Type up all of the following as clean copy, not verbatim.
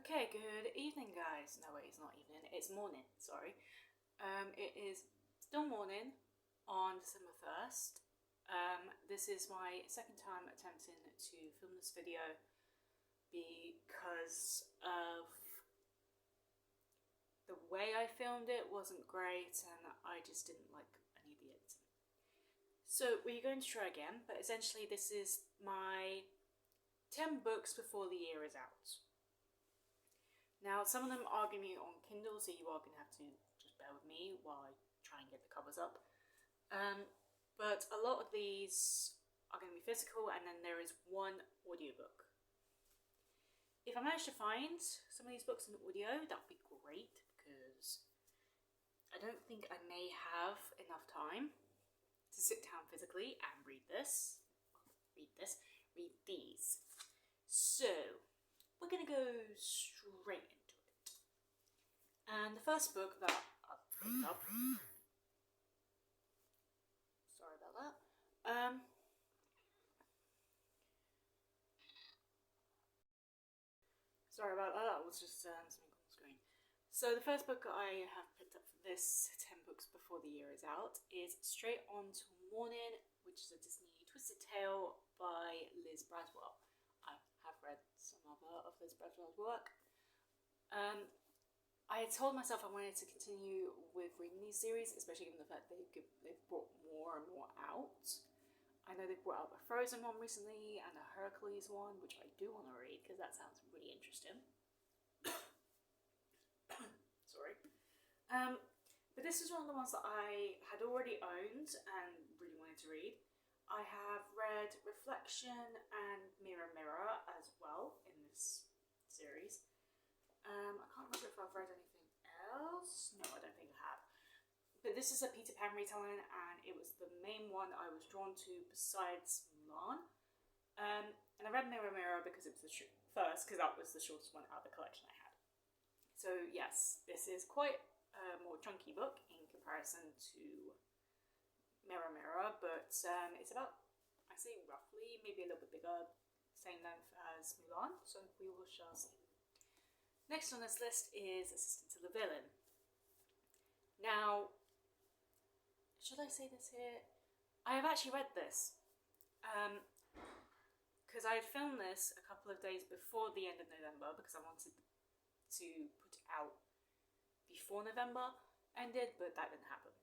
Okay, good evening, guys. No, wait, it's not evening. It's morning. Sorry. It is still morning on December 1st. This is my second time attempting to film this video because of the way I filmed it wasn't great and I just didn't like any of the editing. So we're going to try again, but essentially this is my 10 books before the year is out. Now, some of them are going to be on Kindle, so you are going to have to just bear with me while I try and get the covers up. But a lot of these are going to be physical, and then there is one audiobook. If I manage to find some of these books in audio, that would be great, because I don't think I may have enough time to sit down physically and read these. So, we're going to go straight into it. And the first book that I've picked up, sorry about that, that was just something on the screen. So the first book I have picked up for this 10 books before the year is out is Straight On to Morning, which is a Disney Twisted Tale by Liz Bradwell. I have read some other of Liz Bradwell's work. I had told myself I wanted to continue with reading these series, especially given the fact they've brought more and more out. I know they've brought out a Frozen one recently and a Hercules one, which I do want to read because that sounds really interesting. Sorry. But this is one of the ones that I had already owned and really wanted to read. I have read Reflection and Maehrer as well in this series. I can't remember if I've read anything else. No, I don't think I have. But this is a Peter Pan retelling, and it was the main one I was drawn to besides Mulan. And I read Maehrer because it was the first, because that was the shortest one out of the collection I had. So yes, this is quite a more chunky book in comparison to Maehrer, but it's about, I say roughly, maybe a little bit bigger, same length as Mulan, so we shall see. Next on this list is Assistant to the Villain. Now, should I say this here? I have actually read this, because I had filmed this a couple of days before the end of November, because I wanted to put it out before November ended, but that didn't happen.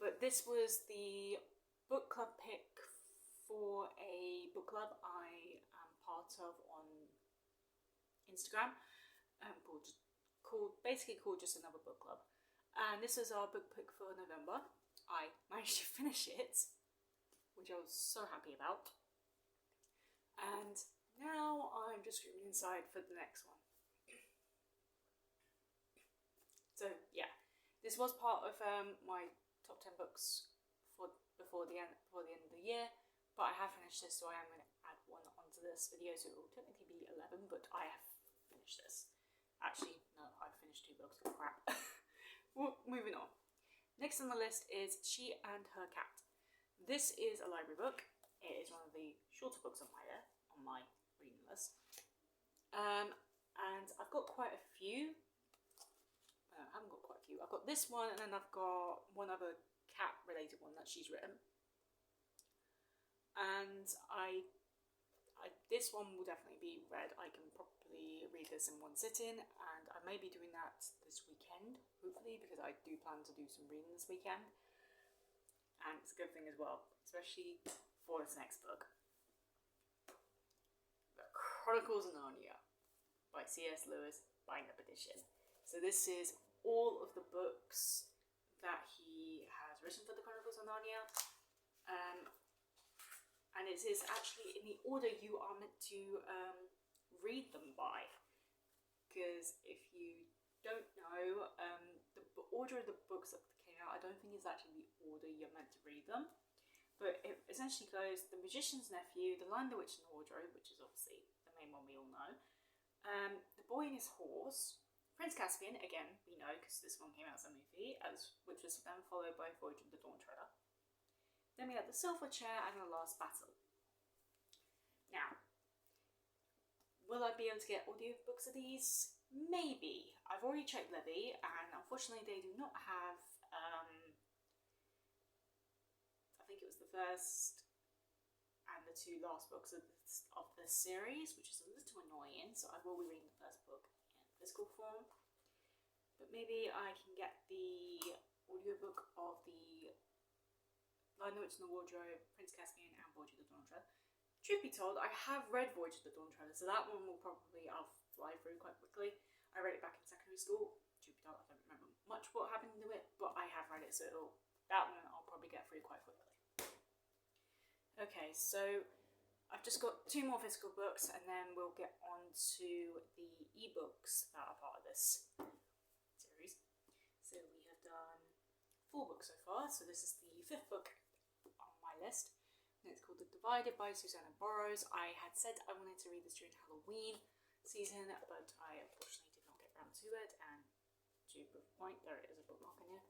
But this was the book club pick for a book club I am part of on Instagram, called Just Another Book Club. And this is our book pick for November. I managed to finish it, which I was so happy about. And now I'm just screaming inside for the next one. So yeah, this was part of my top 10 books before the end of the year, but I have finished this, so I am going to add one onto this video, so it will technically be 11, but I have finished this. Actually, no, I've finished 2 books. Crap. Well, moving on. Next on the list is She and Her Cat. This is a library book. It is one of the shorter books on my reading list. And I've got quite a few. I haven't got quite a few. I've got this one, and then I've got one other cat-related one that she's written. And this one will definitely be read. I can probably read this in one sitting, and I may be doing that this weekend, hopefully, because I do plan to do some reading this weekend. And it's a good thing as well, especially for this next book. The Chronicles of Narnia by C.S. Lewis, bind-up edition. So this is all of the books that he has written for the Chronicles of Narnia. And it is actually in the order you are meant to read them by. Because if you don't know, the order of the books that came out, I don't think is actually the order you're meant to read them. But it essentially goes The Magician's Nephew, The Lion, the Witch and the Wardrobe, which is obviously the main one we all know. The Boy and His Horse, Prince Caspian, again, we know because this one came out as a movie, which was then followed by Voyage of the Dawn Treader. Then we had The Silver Chair and The Last Battle. Now, will I be able to get audiobooks of these? maybe. I've already checked Libby, and unfortunately they do not have, I think it was the first and the two last books of the series, which is a little annoying, so I will be reading the first book in physical form. But maybe I can get the audiobook of the Lion, the Witch and the Wardrobe, Prince Caspian, and Voyage of the Dawn Treader. Truth be told, I have read Voyage of the Dawn Treader, so that one will probably, I'll fly through quite quickly. I read it back in secondary school. Truth be told, I don't remember much what happened to it, but I have read it, so that one I'll probably get through quite quickly. Okay, so I've just got 2 more physical books, and then we'll get on to the ebooks that are part of this series. So we have done 4 books so far, so this is the 5th book on my list, and it's called The Divided by Susanna Burrows. I had said I wanted to read this during Halloween season, but I unfortunately did not get around to it, and to prove a point, there it is, a bookmark in here.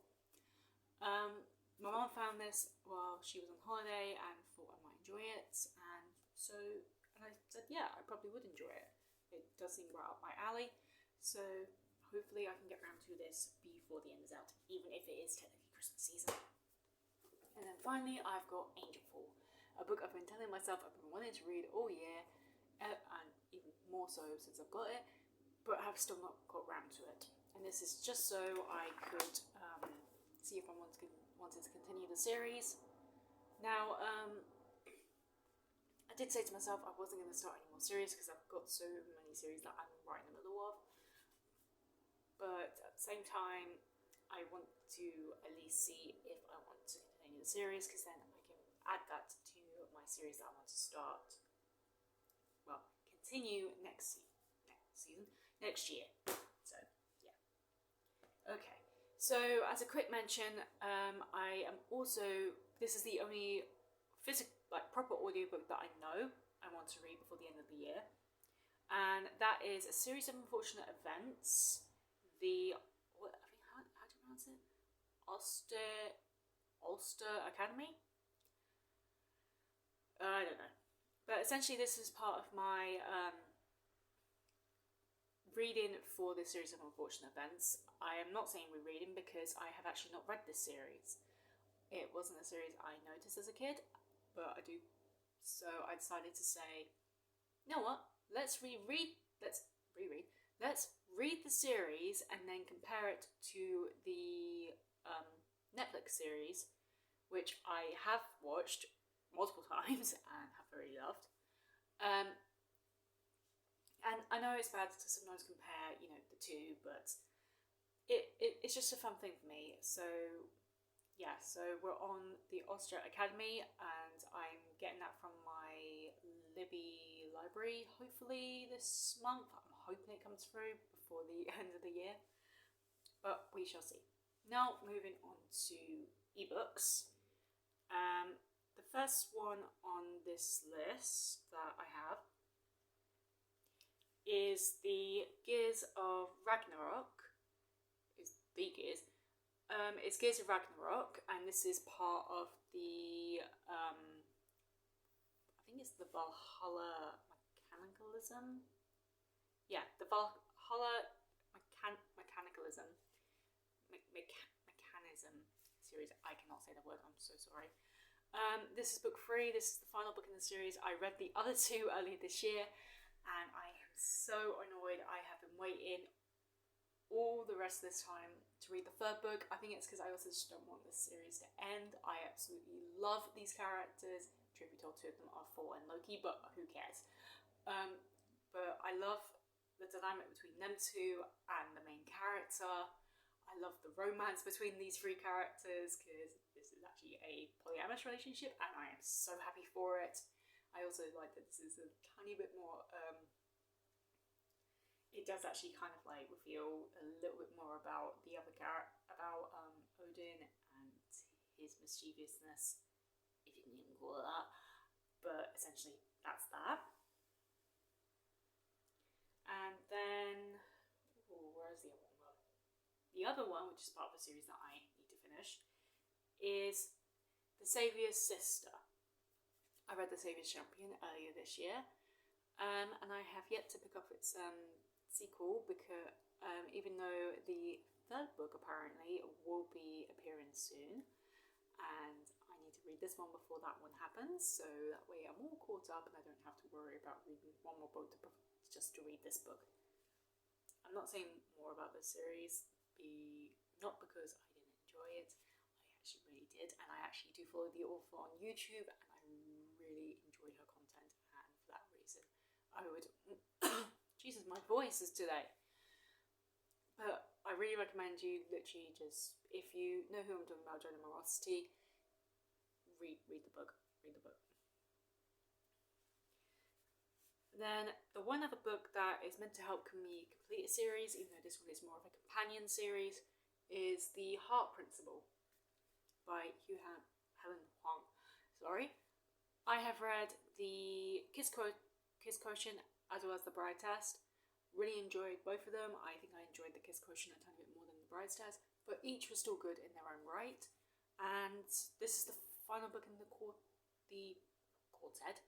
My mum found this while she was on holiday and thought I might enjoy it, and I said, yeah, I probably would enjoy it. It does seem right up my alley, so hopefully I can get around to this before the end is out, even if it is technically Christmas season. And then finally, I've got Angel Fall, a book I've been telling myself I've been wanting to read all year, and even more so since I've got it, but I've still not got round to it. And this is just so I could see if I wanted to continue the series. Now, I did say to myself I wasn't going to start any more series because I've got so many series that I'm right in the middle of. But at the same time, I want to at least see if I want to continue the series, because then I can add that to my series that I want to start. Well, continue next year. So, yeah. Okay. So, as a quick mention, I am also, this is the only proper audiobook that I know I want to read before the end of the year. And that is A Series of Unfortunate Events, how do you pronounce it? Ulster Academy? I don't know. But essentially this is part of my reading for the Series of Unfortunate Events. I am not saying rereading because I have actually not read this series. It wasn't a series I noticed as a kid, but I do. So I decided to say, you know what? Let's read the series and then compare it to the Netflix series, which I have watched multiple times and have very loved. And I know it's bad to sometimes compare, the two, but it's just a fun thing for me. So yeah, so we're on the Ulster Academy, and I'm getting that from my Libby library, hopefully this month. I'm hoping it comes through before the end of the year, but we shall see. Now, moving on to ebooks. The first one on this list that I have is the Gears of Ragnarok. It's Gears of Ragnarok, and this is part of the I think it's the Valhalla Mechanicalism. Yeah, the Valhalla Mechanicalism mechanism series. I cannot say the word, I'm so sorry. This is book 3. This is the final book in the series. I read the other 2 earlier this year, and I am so annoyed. I have been waiting all the rest of this time to read the 3rd book. I think it's because I also just don't want this series to end. I absolutely love these characters. Truth be told, 2 of them are Thor and Loki, but who cares? But I love the dynamic between them 2 and the main character. I love the romance between these 3 characters, because this is actually a polyamorous relationship, and I am so happy for it. I also like that this is a tiny bit more, it does actually kind of like reveal a little bit more about the other character, about Odin and his mischievousness, if you can even call it that. But essentially, that's that. And then, where's the other one? The other one, which is part of a series that I need to finish, is The Saviour's Sister. I read The Saviour's Champion earlier this year, and I have yet to pick up its sequel because even though the third book apparently will be appearing soon, and I need to read this one before that one happens, so that way I'm all caught up and I don't have to worry about reading one more book just to read this book. I'm not saying more about this series, not because I didn't enjoy it. I actually really did, and I actually do follow the author on YouTube, and I really enjoyed her content, and for that reason I would Jesus, my voice is today. But I really recommend you literally just, if you know who I'm talking about, Generosity, read the book. Then the one other book that is meant to help me complete a series, even though this one is more of a companion series, is The Heart Principle by Helen Huang. I have read the Kiss Quotient as well as the Bride Test. Really enjoyed both of them. I think I enjoyed the Kiss Quotient a tiny bit more than the Bride's Test, but each was still good in their own right. And this is the final book in the quartet,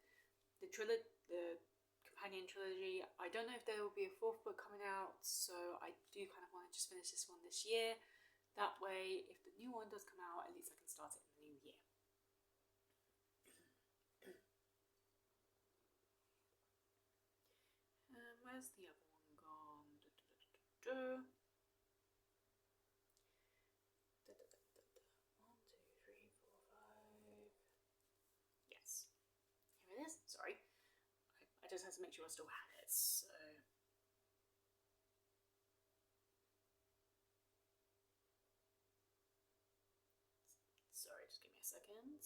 the companion trilogy. I don't know if there will be a fourth book coming out, so I do kind of want to just finish this one this year. That way, if the new one does come out, at least I can start it in the new year. Where's the other one gone? 1, 2, 3, 4, 5. Yes. Here it is. Sorry. I just had to make sure I still had it. So. Sorry, just give me a second.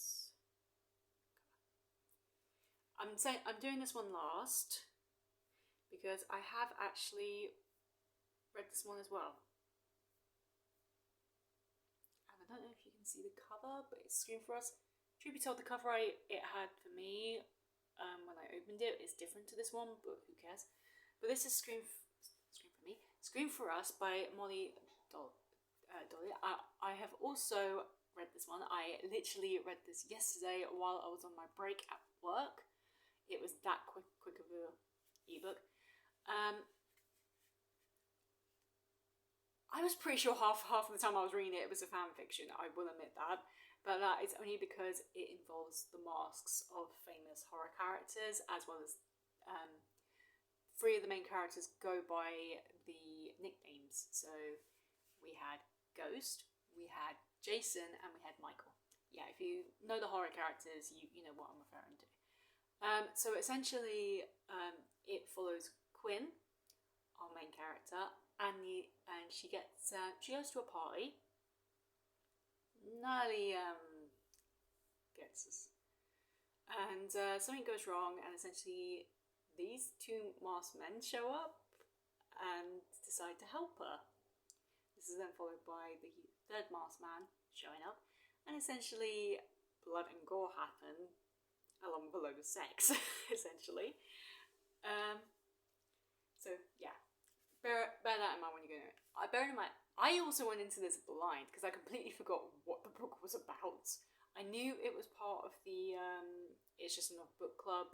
I'm doing this one last because I have actually read this one as well. And I don't know if you can see the cover, but it's Scream for Us. Truth be told, the cover it had for me when I opened it is different to this one, but who cares? But this is Scream for Us by Molly Dolly. I have also read this one. I literally read this yesterday while I was on my break at work. It was that quick of a ebook. I was pretty sure half of the time I was reading it was a fan fiction. I will admit that, but that is only because it involves the masks of famous horror characters, as well as 3 of the main characters go by the nicknames. So we had Ghost, we had Jason, and we had Michael. Yeah, if you know the horror characters, you know what I'm referring to. So essentially, it follows Quinn, our main character, and she goes to a party. Nearly gets us, and something goes wrong, and essentially these 2 masked men show up and decide to help her. This is then followed by the 3rd masked man showing up, and essentially blood and gore happen, along with a load of sex, essentially. So yeah, bear that in mind when you're going to. Bear in mind, I also went into this blind because I completely forgot what the book was about. I knew it was part of the It's Just Enough book club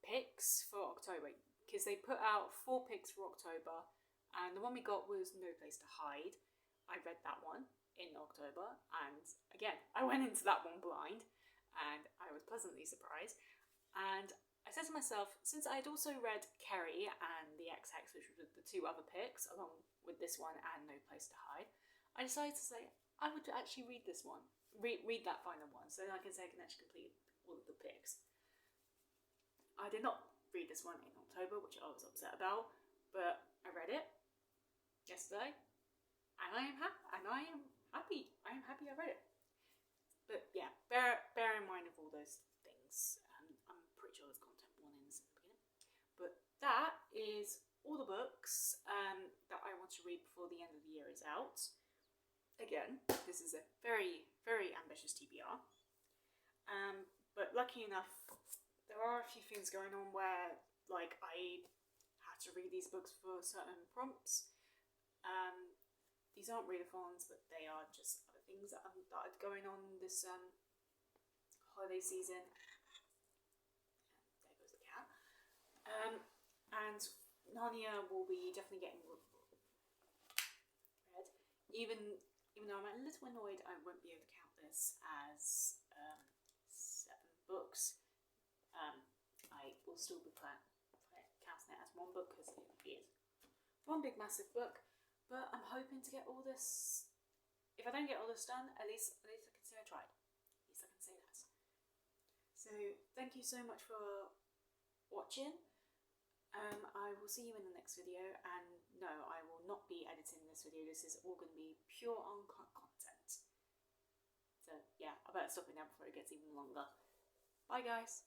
picks for October, because they put out 4 picks for October, and the one we got was No Place to Hide. I read that one in October, and again, I went into that one blind, and I was pleasantly surprised. And I said to myself, since I had also read Kerry and the XX, which were the 2 other picks, along with this one and No Place to Hide, I decided to say I would actually read this one, read that final one, so I can say I can actually complete all of the picks. I did not read this one in October, which I was upset about, but I read it yesterday, and I am happy. I am happy I read it. But yeah, bear in mind of all those things. I'm pretty sure there's content warnings in the beginning. But that is all the books that I want to read before the end of the year is out. Again, this is a very, very ambitious TBR. But lucky enough, there are a few things going on where, like, I had to read these books for certain prompts. These aren't readathons, but they are just other things that are going on this holiday season. There goes the cat. Narnia will be definitely getting read. Even though I'm a little annoyed I won't be able to count this as 7 books, I will still be counting it as 1 book because it is one big massive book. But I'm hoping to get all this. If I don't get all this done, at least I can say I tried. At least I can say that. So thank you so much for watching. I will see you in the next video, and no, I will not be editing this video. This is all going to be pure uncut content. So yeah, I better stop it now before it gets even longer. Bye guys.